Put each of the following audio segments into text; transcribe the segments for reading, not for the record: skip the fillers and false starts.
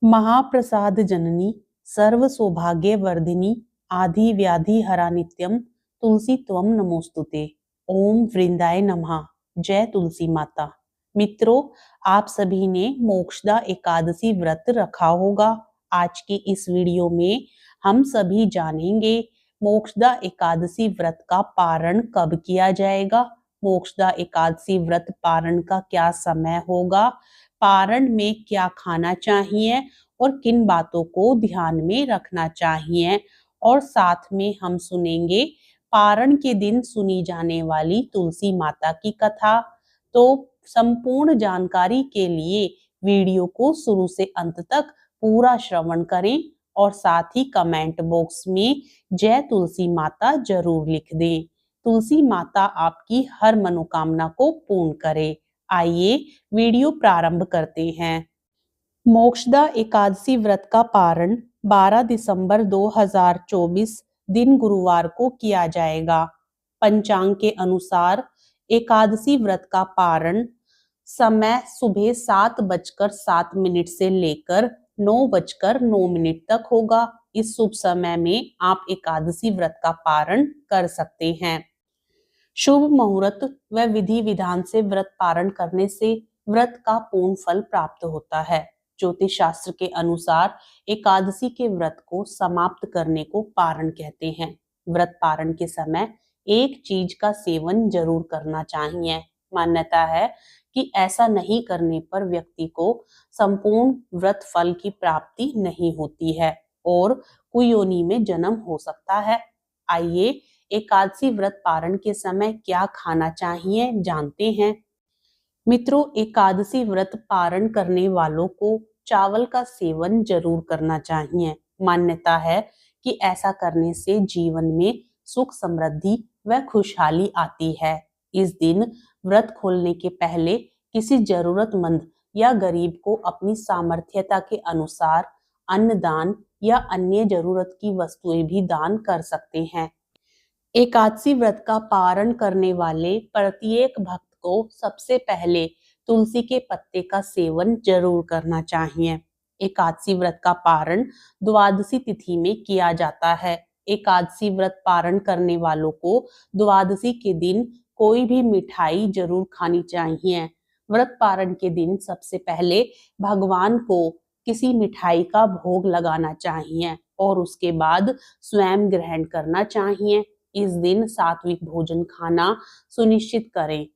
महाप्रसाद जननी सर्व सौभाग्य वर्धिनी आदि व्याधि हरा नित्यम तुलसी त्वम नमोस्तुते। ओम वृंदाय नमः। जय तुलसी माता। मित्रों, आप सभी ने मोक्षदा एकादशी व्रत रखा होगा। आज की इस वीडियो में हम सभी जानेंगे मोक्षदा एकादशी व्रत का पारण कब किया जाएगा, मोक्षदा एकादशी व्रत पारण का क्या समय होगा, पारण में क्या खाना चाहिए और किन बातों को ध्यान में रखना चाहिए, और साथ में हम सुनेंगे पारण के दिन सुनी जाने वाली तुलसी माता की कथा। तो संपूर्ण जानकारी के लिए वीडियो को शुरू से अंत तक पूरा श्रवण करें और साथ ही कमेंट बॉक्स में जय तुलसी माता जरूर लिख दें। तुलसी माता आपकी हर मनोकामना को पूर्ण करे। आइए वीडियो प्रारंभ करते हैं। मोक्षदा एकादशी व्रत का पारण 12 दिसंबर 2024 दिन गुरुवार को किया जाएगा। पंचांग के अनुसार एकादशी व्रत का पारण समय सुबह 7:07 से लेकर 9:09 तक होगा। इस शुभ समय में आप एकादशी व्रत का पारण कर सकते हैं। शुभ मुहूर्त व विधि विधान से व्रत पारण करने से व्रत का पूर्ण फल प्राप्त होता है। ज्योतिष शास्त्र के अनुसार एकादशी के व्रत को समाप्त करने को पारण कहते हैं। व्रत पारण के समय एक चीज का सेवन जरूर करना चाहिए। मान्यता है कि ऐसा नहीं करने पर व्यक्ति को संपूर्ण व्रत फल की प्राप्ति नहीं होती है और कुयोनि में जन्म हो सकता है। आइए एकादशी व्रत पारण के समय क्या खाना चाहिए जानते हैं। मित्रों, एकादशी व्रत पारण करने वालों को चावल का सेवन जरूर करना चाहिए। मान्यता है कि ऐसा करने से जीवन में सुख समृद्धि व खुशहाली आती है। इस दिन व्रत खोलने के पहले किसी जरूरतमंद या गरीब को अपनी सामर्थ्यता के अनुसार अन्न दान या अन्य जरूरत की वस्तुएं भी दान कर सकते हैं। एकादशी व्रत का पारण करने वाले प्रत्येक भक्त को सबसे पहले तुलसी के पत्ते का सेवन जरूर करना चाहिए। एकादशी व्रत का पारण द्वादशी तिथि में किया जाता है। एकादशी व्रत पारण करने वालों को द्वादशी के दिन कोई भी मिठाई जरूर खानी चाहिए। व्रत पारण के दिन सबसे पहले भगवान को किसी मिठाई का भोग लगाना चाहिए और उसके बाद स्वयं ग्रहण करना चाहिए। इस दिन सात्विक भोजन खाना सुनिश्चित करें।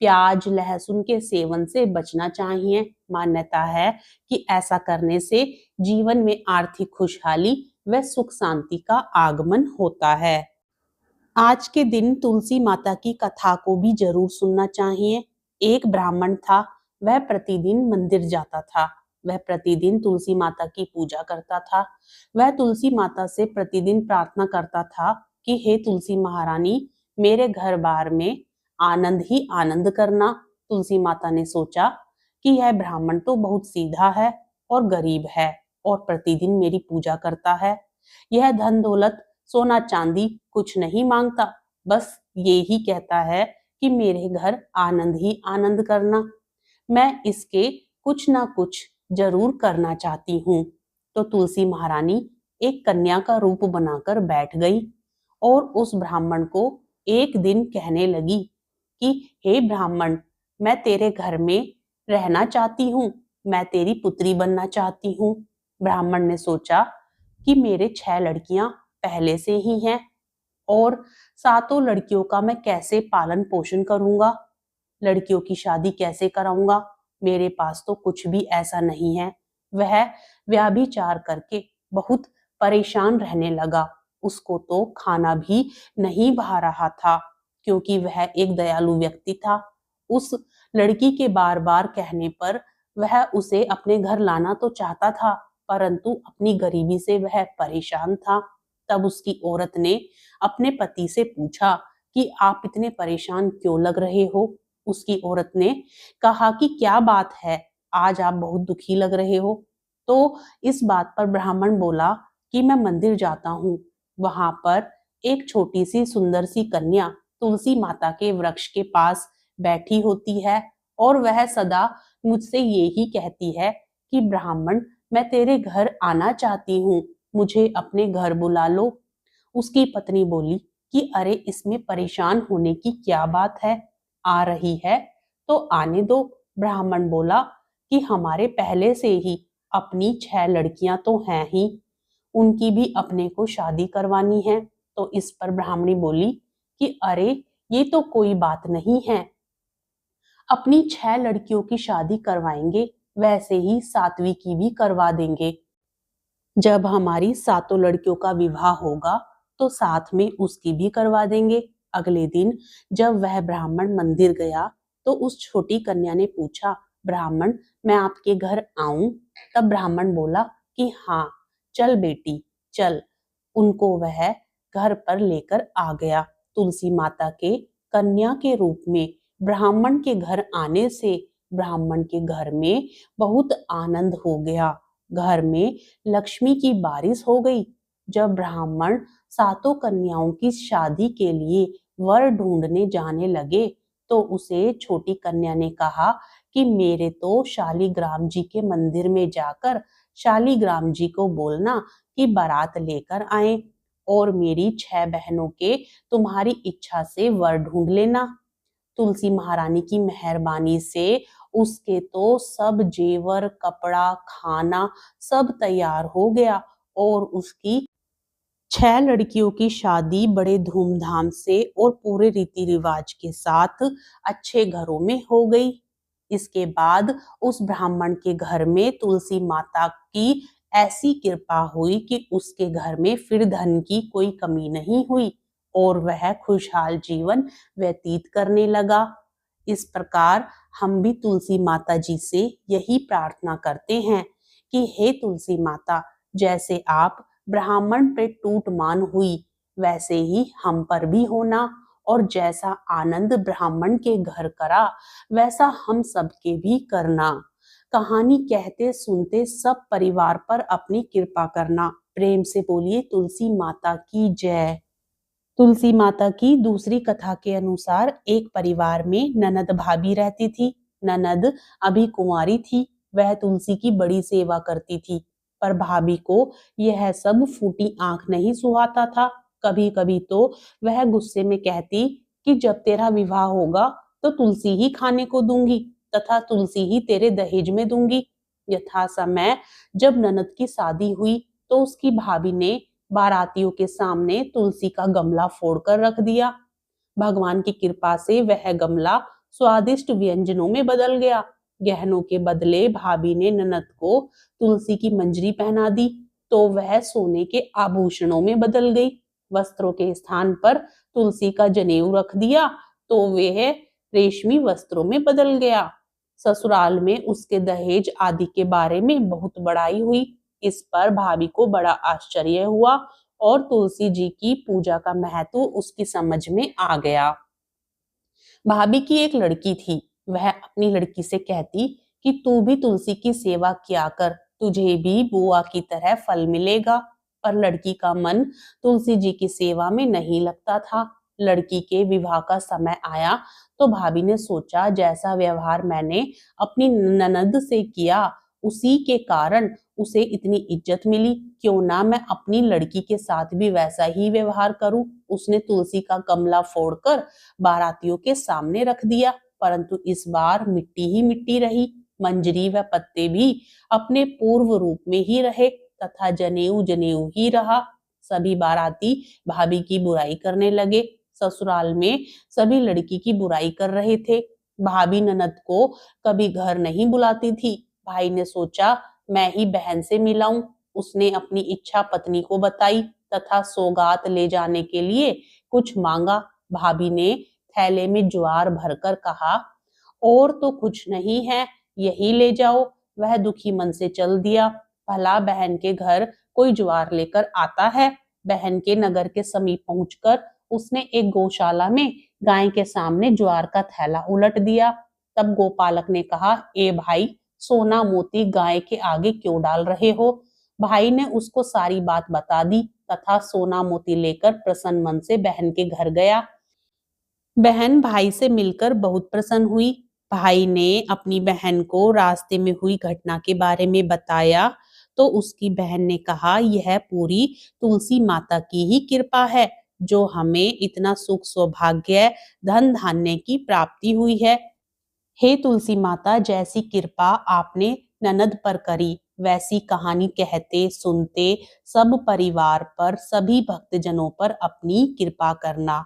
प्याज लहसुन के सेवन से बचना चाहिए। मान्यता है कि ऐसा करने से जीवन में आर्थिक खुशहाली व सुख शांति का आगमन होता है। आज के दिन तुलसी माता की कथा को भी जरूर सुनना चाहिए। एक ब्राह्मण था, वह प्रतिदिन मंदिर जाता था। वह प्रतिदिन तुलसी माता की पूजा करता था। वह तुलसी माता से प्रतिदिन प्रार्थना करता था कि हे तुलसी महारानी, मेरे घर बार में आनंद ही आनंद करना। तुलसी माता ने सोचा कि यह ब्राह्मण तो बहुत सीधा है और गरीब है और प्रतिदिन मेरी पूजा करता है। यह धन दौलत सोना चांदी कुछ नहीं मांगता, बस ये ही कहता है कि मेरे घर आनंद ही आनंद करना। मैं इसके कुछ ना कुछ जरूर करना चाहती हूँ। तो तुलसी महारानी एक कन्या का रूप बनाकर बैठ गई और उस ब्राह्मण को एक दिन कहने लगी कि हे ब्राह्मण, मैं तेरे घर में रहना चाहती हूँ, मैं तेरी पुत्री बनना चाहती हूँ। ब्राह्मण ने सोचा कि मेरे 6 लड़कियां पहले से ही हैं और 7 लड़कियों का मैं कैसे पालन पोषण करूंगा, लड़कियों की शादी कैसे कराऊंगा, मेरे पास तो कुछ भी ऐसा नहीं है। वह व्यभिचार करके बहुत परेशान रहने लगा। उसको तो खाना भी नहीं भा रहा था क्योंकि वह एक दयालु व्यक्ति था। उस लड़की के बार बार कहने पर वह उसे अपने घर लाना तो चाहता था, परंतु अपनी गरीबी से वह परेशान था। तब उसकी औरत ने अपने पति से पूछा कि आप इतने परेशान क्यों लग रहे हो। उसकी औरत ने कहा कि क्या बात है, आज आप बहुत दुखी लग रहे हो। तो इस बात पर ब्राह्मण बोला कि मैं मंदिर जाता हूँ, वहां पर एक छोटी सी सुंदर सी कन्या तुलसी माता के वृक्ष के पास बैठी होती है और वह सदा मुझसे ये ही कहती है कि ब्राह्मण, मैं तेरे घर आना चाहती हूँ, मुझे अपने घर बुला लो। उसकी पत्नी बोली कि अरे इसमें परेशान होने की क्या बात है, आ रही है तो आने दो। ब्राह्मण बोला कि हमारे पहले से ही अपनी 6 लड़कियां तो हैं ही, उनकी भी अपने को शादी करवानी है। तो इस पर ब्राह्मणी बोली कि अरे ये तो कोई बात नहीं है, अपनी 6 लड़कियों की शादी करवाएंगे, वैसे ही 7वीं की भी करवा देंगे। जब हमारी सातों लड़कियों का विवाह होगा तो साथ में उसकी भी करवा देंगे। अगले दिन जब वह ब्राह्मण मंदिर गया तो उस छोटी कन्या ने पूछा, ब्राह्मण मैं आपके घर आऊं? तब ब्राह्मण बोला कि हाँ, चल बेटी चल। उनको वह घर पर लेकर आ गया। तुलसी माता के कन्या के रूप में ब्राह्मण के घर आने से ब्राह्मण के घर में बहुत आनंद हो गया। घर में लक्ष्मी की बारिश हो गई। जब ब्राह्मण सातों कन्याओं की शादी के लिए वर ढूंढने जाने लगे तो उसे छोटी कन्या ने कहा कि मेरे तो शालीग्राम जी के मंदिर में जाकर शालीग्राम जी को बोलना कि बारात लेकर आए और मेरी 6 बहनों के तुम्हारी इच्छा से वर ढूंढ लेना। तुलसी महारानी की मेहरबानी से उसके तो सब जेवर कपड़ा खाना सब तैयार हो गया और उसकी 6 लड़कियों की शादी बड़े धूमधाम से और पूरे रीति रिवाज के साथ अच्छे घरों में हो गई। इसके बाद उस ब्राह्मण के घर में तुलसी माता की ऐसी कृपा हुई कि उसके घर में फिर धन की कोई कमी नहीं हुई और वह खुशहाल जीवन व्यतीत करने लगा। इस प्रकार हम भी तुलसी माता जी से यही प्रार्थना करते हैं कि हे तुलसी माता, जैसे आप ब्राह्मण पे टूट मान हुई वैसे ही हम पर भी होना, और जैसा आनंद ब्राह्मण के घर करा वैसा हम सबके भी करना। कहानी कहते सुनते सब परिवार पर अपनी कृपा करना। प्रेम से बोलिए तुलसी माता की जय। तुलसी माता की दूसरी कथा के अनुसार एक परिवार में ननद भाभी रहती थी। ननद अभी कुंवारी थी। वह तुलसी की बड़ी सेवा करती थी, पर भाभी को यह सब फूटी आंख नहीं सुहाता था। कभी कभी तो वह गुस्से में कहती कि जब तेरा विवाह होगा तो तुलसी ही खाने को दूंगी तथा तुलसी ही तेरे दहेज में दूंगी। यथा समय जब ननद की शादी हुई तो उसकी भाभी ने बारातियों के सामने तुलसी का गमला फोड़कर रख दिया। भगवान की कृपा से वह गमला स्वादिष्ट व्यंजनों में बदल गया। गहनों के बदले भाभी ने ननद को तुलसी की मंजरी पहना दी तो वह सोने के आभूषणों में बदल गई। वस्त्रों के स्थान पर तुलसी का जनेऊ रख दिया तो वह रेशमी वस्त्रों में बदल गया। ससुराल में उसके दहेज आदि के बारे में बहुत बड़ाई हुई। इस पर भाभी को बड़ा आश्चर्य हुआ और तुलसी जी की पूजा का महत्व उसकी समझ में आ गया। भाभी की एक लड़की थी। वह अपनी लड़की से कहती कि तू भी तुलसी की सेवा किया कर, तुझे भी बुआ की तरह फल मिलेगा। पर लड़की का मन तुलसी जी की सेवा में नहीं लगता था। लड़की के विवाह का समय आया तो भाभी ने सोचा जैसा व्यवहार मैंने अपनी ननद से किया उसी के कारण उसे इतनी इज्जत मिली, क्यों ना मैं अपनी लड़की के साथ भी वैसा ही व्यवहार करूं। उसने तुलसी का गमला फोड़कर बारातियों के सामने रख दिया, परंतु इस बार मिट्टी ही मिट्टी रही। मंजरी व पत्ते भी अपने पूर्व रूप में ही रहे तथा जनेऊ जनेऊ ही रहा। सभी बाराती भाभी की बुराई करने लगे। ससुराल में सभी लड़की की बुराई कर रहे थे। भाभी ननद को कभी घर नहीं बुलाती थी। भाई ने सोचा मैं ही बहन से मिलाऊं। उसने अपनी इच्छा पत्नी को बताई तथा सौगात ले जाने के लिए कुछ मांगा। भाभी ने थैले में ज्वार भरकर कहा, और तो कुछ नहीं है, यही ले जाओ। वह दुखी मन से चल दिया। भला बहन के घर कोई ज्वार लेकर आता है। बहन के नगर के समीप पहुंचकर उसने एक गौशाला में गाय के सामने ज्वार का थैला उलट दिया। तब गोपालक ने कहा, ए भाई, सोना मोती गाय के आगे क्यों डाल रहे हो? भाई ने उसको सारी बात बता दी तथा सोना मोती लेकर प्रसन्न मन से बहन के घर गया। बहन भाई से मिलकर बहुत प्रसन्न हुई। भाई ने अपनी बहन को रास्ते में हुई घटना के बारे में बताया तो उसकी बहन ने कहा, यह पूरी तुलसी माता की ही कृपा है जो हमें इतना सुख सौभाग्य धन धान्य की प्राप्ति हुई है। हे तुलसी माता, जैसी कृपा आपने ननद पर करी वैसी कहानी कहते सुनते सब परिवार पर सभी भक्तजनों पर अपनी कृपा करना।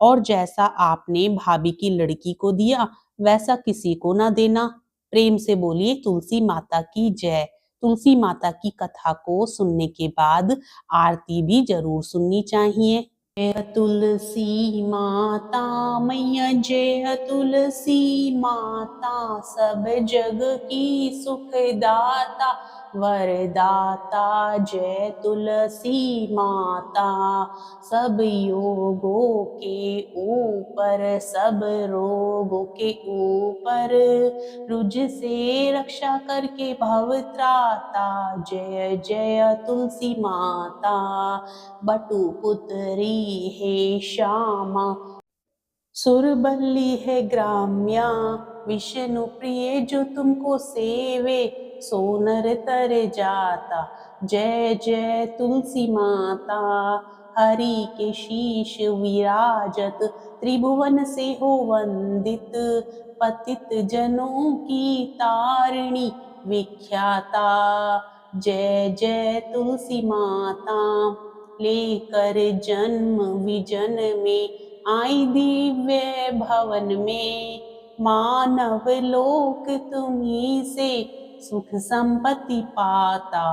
और जैसा आपने भाभी की लड़की को दिया वैसा किसी को ना देना। प्रेम से बोलिए तुलसी माता की जय। तुलसी माता की कथा को सुनने के बाद आरती भी जरूर सुननी चाहिए। जय तुलसी माता मैया, जय तुलसी माता, सब जग की सुखदाता वरदाता। जय तुलसी माता, सब योगों के ऊपर सब रोगों के ऊपर रुझ से रक्षा करके भव त्राता। जय जय तुलसी माता, बटु पुत्री हे श्यामा, सुरबल्ली है ग्राम्या, विष्णु प्रिय जो तुमको सेवे, सो नर तर जाता। जय जय तुलसी माता, हरि के शीश विराजत, त्रिभुवन से हो वंदित, पतित जनों की तारिणी विख्याता। जय जय तुलसी माता, लेकर जन्म विजन में आई दिव्य भवन में, मानव लोक तुम्ही से सुख संपत्ति पाता।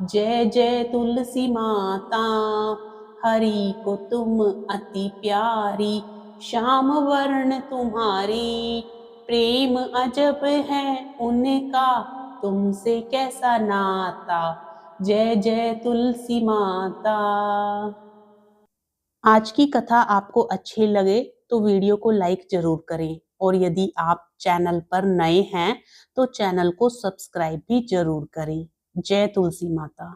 जय जय तुलसी माता, हरि को तुम अति प्यारी, श्याम वर्ण तुम्हारी, प्रेम अजब है उनका तुमसे कैसा नाता। जय जय तुलसी माता। आज की कथा आपको अच्छी लगे तो वीडियो को लाइक जरूर करें, और यदि आप चैनल पर नए हैं तो चैनल को सब्सक्राइब भी जरूर करें। जय तुलसी माता।